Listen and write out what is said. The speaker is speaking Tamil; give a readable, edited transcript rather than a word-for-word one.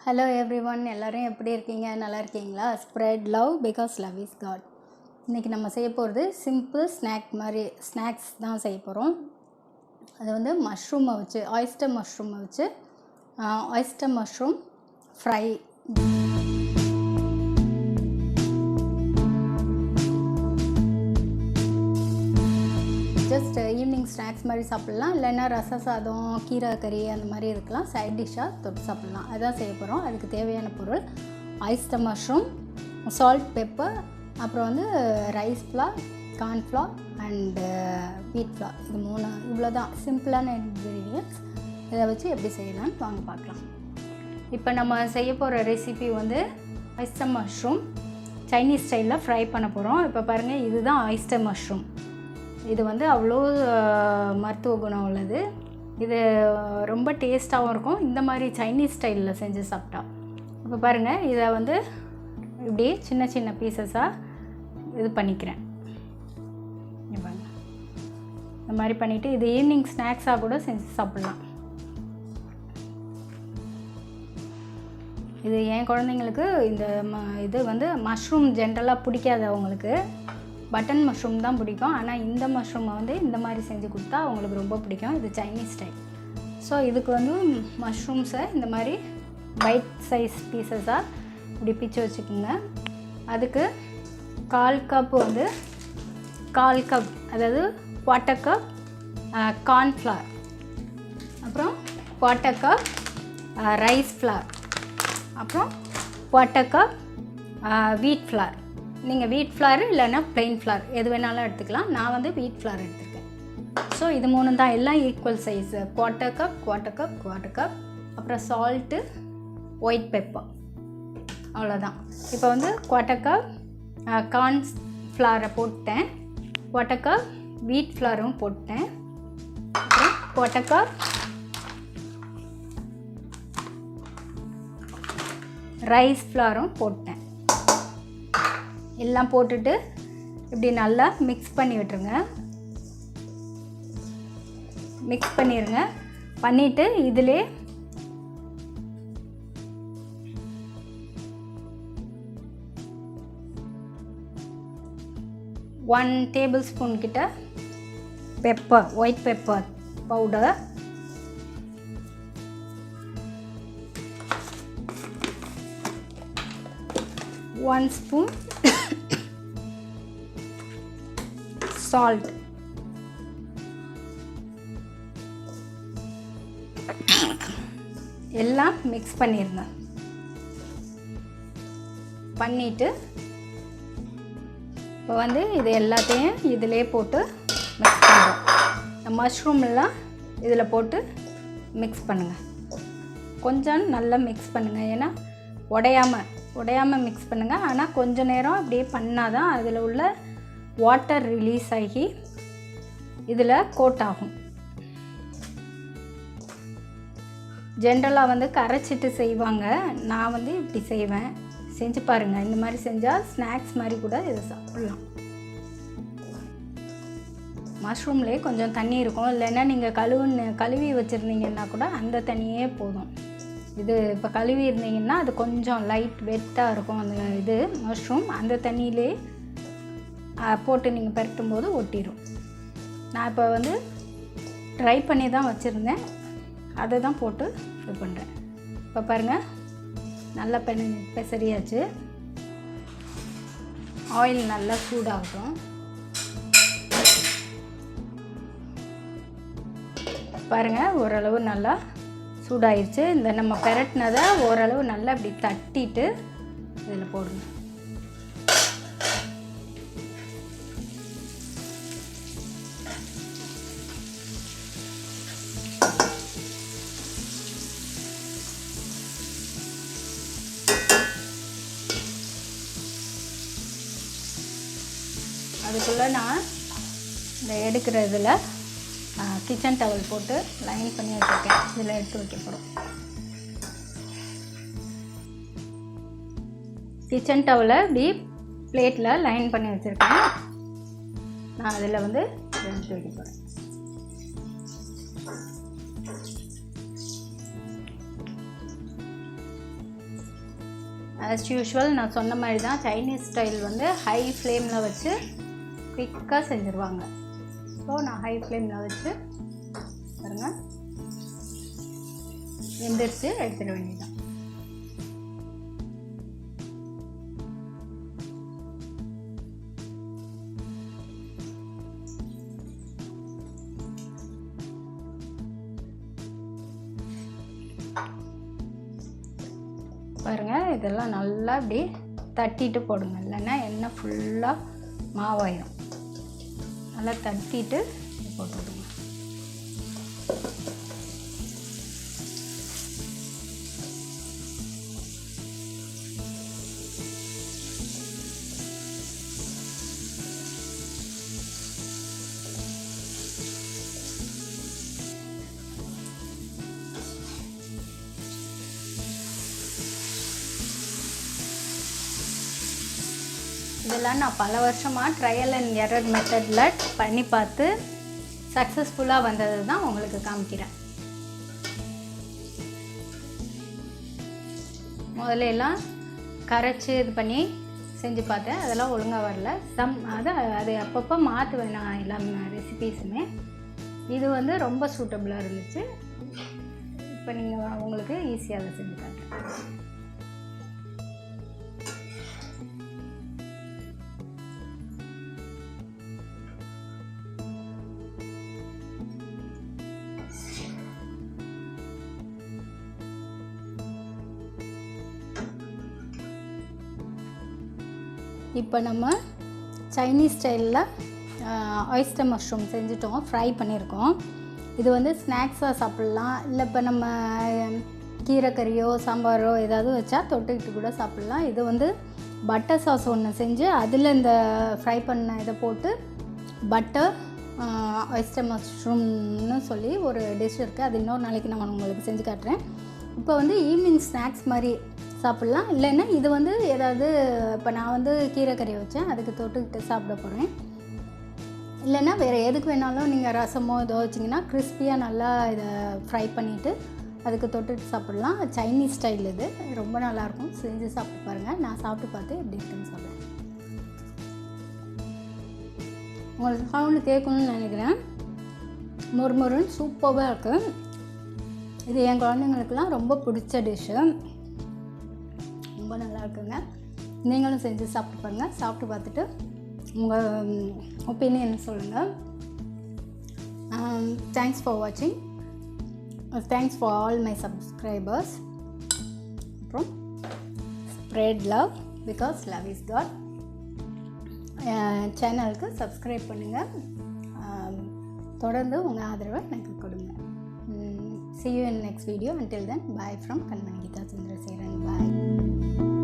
Hello everyone, எல்லாரும் எப்படி இருக்கீங்க? நல்லா இருக்கீங்களா? Spread love because love is God. இன்னைக்கு நம்ம செய்ய போகிறது சிம்பிள் ஸ்நாக்ஸ் தான் செய்ய போகிறோம். அது வந்து மஷ்ரூமை வச்சு ஆயிஸ்டர் மஷ்ரூமை வச்சு oyster mushroom fry. Just evening snacks மாதிரி சாப்பிட்லாம், இல்லைன்னா ரச சாதம், கீரை கறி அந்த மாதிரி இருக்கலாம், சைட் டிஷ்ஷாக தொட்டு சாப்பிட்லாம். அதுதான் செய்ய போகிறோம். அதுக்கு தேவையான பொருள் ஆயிஸ்டர் மஷ்ரூம், சால்ட், பெப்பர், அப்புறம் வந்து ரைஸ் ஃப்ளார், கார்ன்ஃப்ளார் அண்டு வீட் ஃப்ளார். இது இவ்வளோ தான் சிம்பிளான இன்க்ரீடியன்ட்ஸ். இதை வச்சு எப்படி செய்யலான்னு வாங்க பார்க்கலாம். இப்போ நம்ம செய்ய போகிற ரெசிபி வந்து ஆயிஸ்டர் மஷ்ரூம் சைனீஸ் ஸ்டைலில் ஃப்ரை பண்ண போகிறோம். இப்போ பாருங்கள், இதுதான் ஆயிஸ்டர் மஷ்ரூம். இது வந்து அவ்வளோ மருத்துவ குணம் உள்ளது. இது ரொம்ப டேஸ்ட்டாகவும் இருக்கும் இந்த மாதிரி சைனீஸ் ஸ்டைலில் செஞ்சு சாப்பிட்டா. இப்போ பாருங்கள், இதை வந்து இப்படி சின்ன சின்ன பீசஸாக இது பண்ணிக்கிறேன். பாருங்கள், இந்த மாதிரி பண்ணிவிட்டு இது ஈவினிங் ஸ்நாக்ஸாக கூட செஞ்சு சாப்பிட்லாம். இது என் குழந்தைங்களுக்கு இது வந்து மஷ்ரூம் ஜென்ரலாக பிடிக்காதவங்களுக்கு பட்டன் மஷ்ரூம் தான் பிடிக்கும். ஆனால் இந்த மஷ்ரூமை வந்து இந்த மாதிரி செஞ்சு கொடுத்தா அவங்களுக்கு ரொம்ப பிடிக்கும். இது சைனீஸ் ஸ்டைல். ஸோ இதுக்கு வந்து மஷ்ரூம்ஸை இந்த மாதிரி பைட் சைஸ் பீசஸாக இப்படி பிச்சு வச்சுக்கோங்க. அதுக்கு 1/4 கப் அதாவது 1/4 கப் கார்ன்ஃப்ளார், அப்புறம் 1/4 கப் ரைஸ் ஃப்ளார், அப்புறம் 1/4 கப் வீட் ஃப்ளார். நீங்கள் வீட் ஃப்ளார் இல்லைன்னா ப்ளெயின் ஃப்ளார் எது வேணாலும் எடுத்துக்கலாம். நான் வந்து வீட் ஃப்ளார் எடுத்துருக்கேன். ஸோ இது 3 தான், எல்லாம் ஈக்குவல் சைஸ். 1/4 கப் 1/4 கப், அப்புறம் சால்ட்டு, ஒயிட் பெப்பர், அவ்வளோதான். இப்போ வந்து 1/4 கப் கார்ன் ஃப்ளாரை போட்டேன், 1/4 கப் வீட் ஃப்ளாரும் போட்டேன், அப்புறம் 1/4 கப் ரைஸ் ஃப்ளாரும் போட்டேன். எல்லாம் போட்டுட்டு இப்படி நல்லா மிக்ஸ் பண்ணி விட்டுருங்க. மிக்ஸ் பண்ணிடுங்க. பண்ணிவிட்டு இதிலே 1 டேபிள் ஸ்பூன் கிட்ட pepper, white pepper powder, one spoon salt, எல்லாம் மிக்ஸ் பண்ணிடுங்க. பண்ணிவிட்டு இப்போ வந்து இது எல்லாத்தையும் இதிலே போட்டு மிக்ஸ் பண்ணுறோம். இந்த மஷ்ரூம்லாம் இதில் போட்டு மிக்ஸ் பண்ணுங்கள். கொஞ்சம் நல்லா மிக்ஸ் பண்ணுங்கள், ஏன்னா உடையாமல் மிக்ஸ் பண்ணுங்கள். ஆனால் கொஞ்சம் நேரம் அப்படியே பண்ணால் தான் அதில் உள்ள வாட்டர் ரிலீஸ் ஆகி இதில் கோட் ஆகும். ஜென்ரலாக வந்து கரைச்சிட்டு செய்வாங்க, நான் வந்து இப்படி செய்வேன். செஞ்சு பாருங்கள். இந்த மாதிரி செஞ்சால் ஸ்நாக்ஸ் மாதிரி கூட இதை சாப்பிட்லாம். மஷ்ரூம்லேயே கொஞ்சம் தண்ணி இருக்கும், இல்லைன்னா நீங்கள் கழுவி வச்சுருந்தீங்கன்னா கூட அந்த தண்ணியே போதும். இது இப்போ கழுவி இருந்தீங்கன்னா அது கொஞ்சம் லைட் வெட்டாக இருக்கும் அந்த இது மஷ்ரூம். அந்த தண்ணியிலே போட்டு நீங்கள் பரட்டும் போது ஒட்டிடும். நான் இப்போ வந்து ட்ரை பண்ணி தான் வச்சுருந்தேன், அதை தான் போட்டு இது பண்ணுறேன். இப்போ பாருங்கள், நல்லா பெசரியாச்சு. ஆயில் நல்லா சூடாகட்டும். பாருங்கள், ஓரளவு நல்லா சூடாயிருச்சு. இந்த நம்ம பெரட்டினதை ஓரளவு நல்லா இப்படி தட்டிட்டு இதில் போடுங்க. அதுக்குள்ளே நான் இந்த எடுக்கிறதுல கிச்சன் டவல் போட்டு லைன் பண்ணி வச்சுருக்கேன். இதில் எடுத்து வைக்க போகிறோம். கிச்சன் டவலை இப்படி பிளேட்டில் லைன் பண்ணி வச்சுருக்கேன். நான் அதில் வந்து எடுத்து வைக்க போகிறேன். ஆஸ் யூஷுவல் நான் சொன்ன மாதிரி தான் சைனீஸ் ஸ்டைல் வந்து ஹை ஃப்ளேமில் வச்சு குயிக்காக செஞ்சுருவாங்க. ஸோ நான் ஹை ஃப்ளேமில் வச்சு பாருங்கள் வெந்துருச்சு, எடுத்துட வேண்டியதான். பாருங்கள் இதெல்லாம் நல்லா இப்படி தட்டிட்டு போடுங்க, இல்லைன்னா எண்ணெய் ஃபுல்லாக மாவாயிடும். நல்லா தட்டிட்டு போட்டு விடுங்க. இதெல்லாம் நான் பல வருஷமாக ட்ரையல் அண்ட் எரர் மெத்தடில் பண்ணி பார்த்து சக்ஸஸ்ஃபுல்லாக வந்தது தான் உங்களுக்கு காமிக்கிறேன். முதல்ல எல்லாம் கரைச்சி இது பண்ணி செஞ்சு பார்த்தேன், அதெல்லாம் ஒழுங்காக வரல. அது அப்பப்போ மாற்றுவேன் நான் எல்லா ரெசிபீஸுமே. இது வந்து ரொம்ப சூட்டபுளாக இருந்துச்சு. இப்போ நீங்கள் உங்களுக்கு ஈஸியாக அதை செஞ்சு காட்டுறேன். இப்போ நம்ம சைனீஸ் ஸ்டைலில் ஆயிஸ்டர் மஷ்ரூம் செஞ்சுட்டோம், ஃப்ரை பண்ணியிருக்கோம். இது வந்து ஸ்நாக்ஸாக சாப்பிட்லாம், இல்லை இப்போ நம்ம கீரைக்கறியோ சாம்பாரோ ஏதாவது வச்சா தொட்டுக்கிட்டு கூட சாப்பிட்லாம். இது வந்து பட்டர் சாஸ் ஒன்று செஞ்சு அதில் இந்த ஃப்ரை பண்ண இதை போட்டு பட்டர் ஆயிஸ்டர் மஷ்ரூம்னு சொல்லி ஒரு டிஷ் இருக்குது. அது இன்னொரு நாளைக்கு நான் உங்களுக்கு செஞ்சு காட்டுறேன். இப்போ வந்து ஈவினிங் ஸ்நாக்ஸ் மாதிரி சாப்பிட்லாம். இல்லைன்னா இது வந்து ஏதாவது இப்போ நான் வந்து கீரைக்கறி வச்சேன், அதுக்கு தொட்டுக்கிட்டு சாப்பிட போகிறேன். இல்லைன்னா வேறு எதுக்கு வேணாலும் நீங்கள் ரசமோ இதோ வச்சிங்கன்னா கிறிஸ்பியாக நல்லா இதை ஃப்ரை பண்ணிவிட்டு அதுக்கு தொட்டுட்டு சாப்பிட்லாம். சைனீஸ் ஸ்டைல் இது ரொம்ப நல்லாயிருக்கும், செஞ்சு சாப்பிட்டு பாருங்கள். நான் சாப்பிட்டு பார்த்து எப்படி இருக்குன்னு சொல்கிறேன். உங்களுக்கு சவுண்டு கேட்கணும்னு நினைக்கிறேன். மொறுமொறுன்னு சூப்பராக இருக்குது. இது என் குழந்தைங்களுக்கெல்லாம் ரொம்ப பிடிச்ச டிஷ்ஷு, ரொம்ப நல்லா இருக்குங்க. நீங்களும் செஞ்சு சாப்பிட்டு பாருங்கள். சாப்பிட்டு பார்த்துட்டு உங்கள் ஒப்பீனியன் சொல்லுங்கள். தேங்க்ஸ் ஃபார் வாட்சிங். Thanks for all my subscribers. அப்புறம் spread love because love is god. சேனலுக்கு சப்ஸ்கிரைப் பண்ணுங்கள். தொடர்ந்து உங்கள் ஆதரவை எனக்கு கொடுங்க. See you in next video. Until then, bye from Kanmani Geeta Chandrasekharan. Bye.